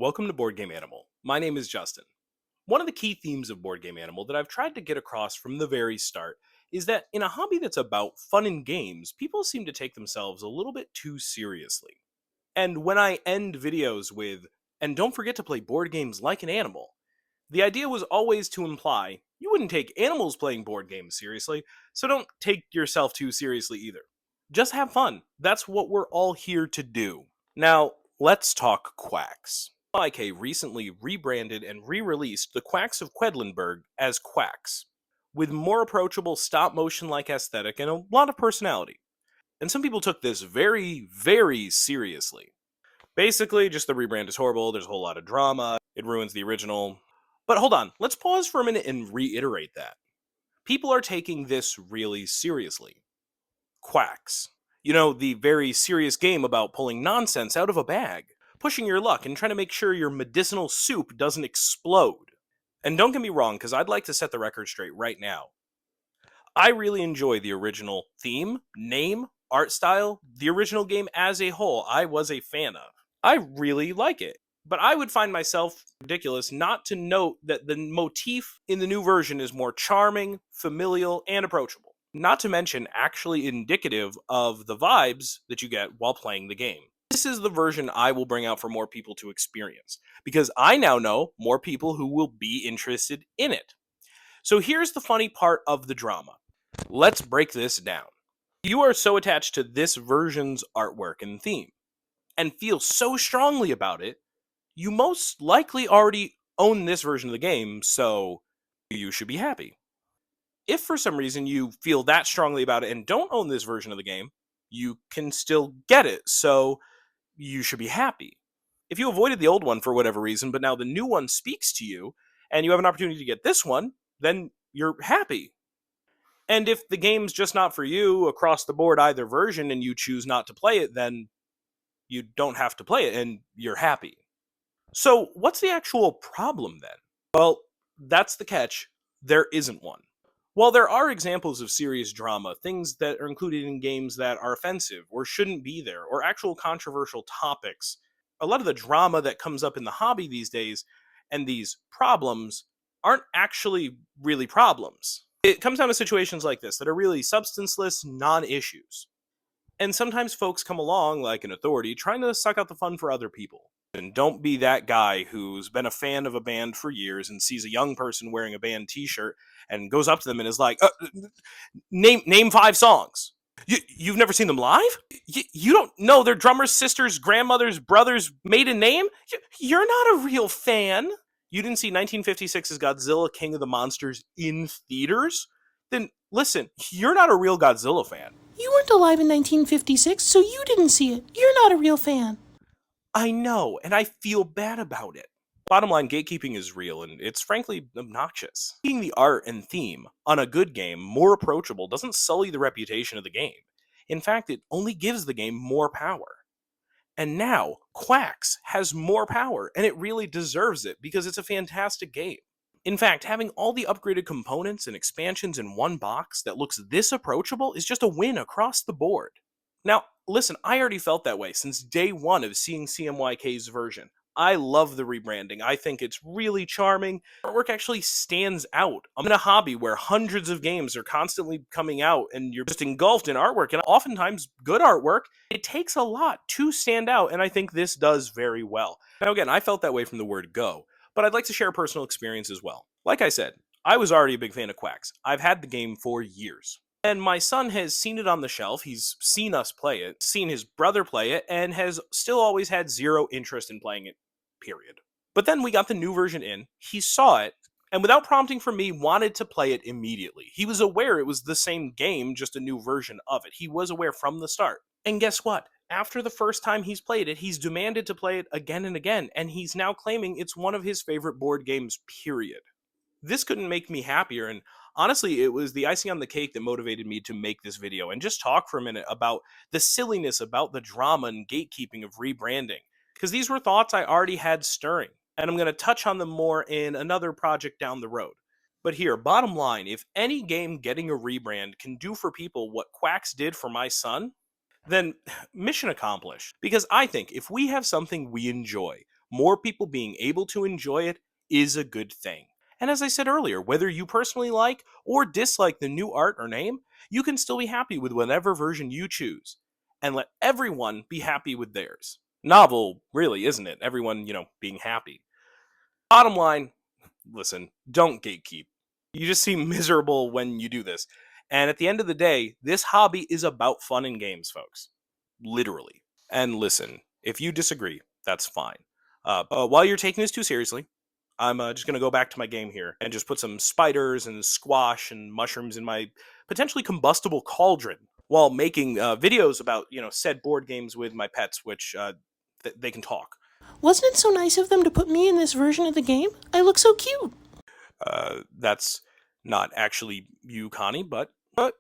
Welcome to Board Game Animal. My name is Justin. One of the key themes of Board Game Animal that I've tried to get across from the very start is that in a hobby that's about fun and games, people seem to take themselves a little bit too seriously. And when I end videos with, and don't forget to play board games like an animal, the idea was always to imply you wouldn't take animals playing board games seriously, so don't take yourself too seriously either. Just have fun. That's what we're all here to do. Now, let's talk Quacks. CMYK recently rebranded and re-released the Quacks of Quedlinburg as Quacks, with more approachable stop-motion-like aesthetic and a lot of personality. And some people took this very, very seriously. Basically, just the rebrand is horrible, there's a whole lot of drama, it ruins the original. But hold on, let's pause for a minute and reiterate that. People are taking this really seriously. Quacks. You know, the very serious game about pulling nonsense out of a bag, pushing your luck and trying to make sure your medicinal soup doesn't explode. And don't get me wrong, because I'd like to set the record straight right now. I really enjoy the original theme, name, art style, the original game as a whole, I was a fan of. I really like it. But I would find myself ridiculous not to note that the motif in the new version is more charming, familial, and approachable. Not to mention actually indicative of the vibes that you get while playing the game. This is the version I will bring out for more people to experience, because I now know more people who will be interested in it. So here's the funny part of the drama. Let's break this down. You are so attached to this version's artwork and theme, and feel so strongly about it, you most likely already own this version of the game, so you should be happy. If for some reason you feel that strongly about it and don't own this version of the game, you can still get it, so you should be happy. If you avoided the old one for whatever reason, but now the new one speaks to you, and you have an opportunity to get this one, then you're happy. And if the game's just not for you across the board, either version, and you choose not to play it, then you don't have to play it, and you're happy. So, what's the actual problem then? Well, that's the catch. There isn't one. While there are examples of serious drama, things that are included in games that are offensive or shouldn't be there, or actual controversial topics, a lot of the drama that comes up in the hobby these days and these problems aren't actually really problems. It comes down to situations like this that are really substanceless non-issues. And sometimes folks come along like an authority trying to suck out the fun for other people. And don't be that guy who's been a fan of a band for years and sees a young person wearing a band t-shirt and goes up to them and is like, name 5 songs. You've never seen them live? You don't know their drummer's sister's grandmother's brother's maiden name? You're not a real fan. You didn't see 1956's Godzilla King of the Monsters in theaters? Then listen, you're not a real Godzilla fan. You weren't alive in 1956, so you didn't see it. You're not a real fan. I know, and I feel bad about it. Bottom line, gatekeeping is real, and it's frankly obnoxious. Making the art and theme on a good game more approachable doesn't sully the reputation of the game. In fact, it only gives the game more power. And now, Quacks has more power, and it really deserves it because it's a fantastic game. In fact, having all the upgraded components and expansions in one box that looks this approachable is just a win across the board. Now, listen, I already felt that way since day one of seeing CMYK's version. I love the rebranding. I think it's really charming. Artwork actually stands out. I'm in a hobby where hundreds of games are constantly coming out and you're just engulfed in artwork, and oftentimes good artwork. It takes a lot to stand out, and I think this does very well. Now again, I felt that way from the word go, but I'd like to share a personal experience as well. Like I said, I was already a big fan of Quacks. I've had the game for years. And my son has seen it on the shelf, he's seen us play it, seen his brother play it, and has still always had zero interest in playing it, period. But then we got the new version in, he saw it, and without prompting from me, wanted to play it immediately. He was aware it was the same game, just a new version of it. He was aware from the start. And guess what? After the first time he's played it, he's demanded to play it again and again, and he's now claiming it's one of his favorite board games, period. This couldn't make me happier, and honestly, it was the icing on the cake that motivated me to make this video and just talk for a minute about the silliness about the drama and gatekeeping of rebranding, because these were thoughts I already had stirring, and I'm going to touch on them more in another project down the road. But here, bottom line, if any game getting a rebrand can do for people what Quacks did for my son, then mission accomplished. Because I think if we have something we enjoy, more people being able to enjoy it is a good thing. And as I said earlier, whether you personally like or dislike the new art or name, you can still be happy with whatever version you choose. And let everyone be happy with theirs. Novel, really, isn't it? Everyone, being happy. Bottom line, listen, don't gatekeep. You just seem miserable when you do this. And at the end of the day, this hobby is about fun and games, folks. Literally. And listen, if you disagree, that's fine. But while you're taking this too seriously, I'm just going to go back to my game here and just put some spiders and squash and mushrooms in my potentially combustible cauldron while making videos about, said board games with my pets, which they can talk. Wasn't it so nice of them to put me in this version of the game? I look so cute. That's not actually you, Connie, but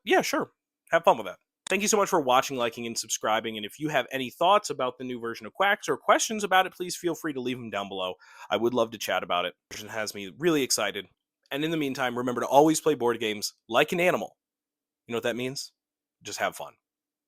yeah, sure. Have fun with that. Thank you so much for watching, liking, and subscribing. And if you have any thoughts about the new version of Quacks or questions about it, please feel free to leave them down below. I would love to chat about it. The version has me really excited. And in the meantime, remember to always play board games like an animal. You know what that means? Just have fun.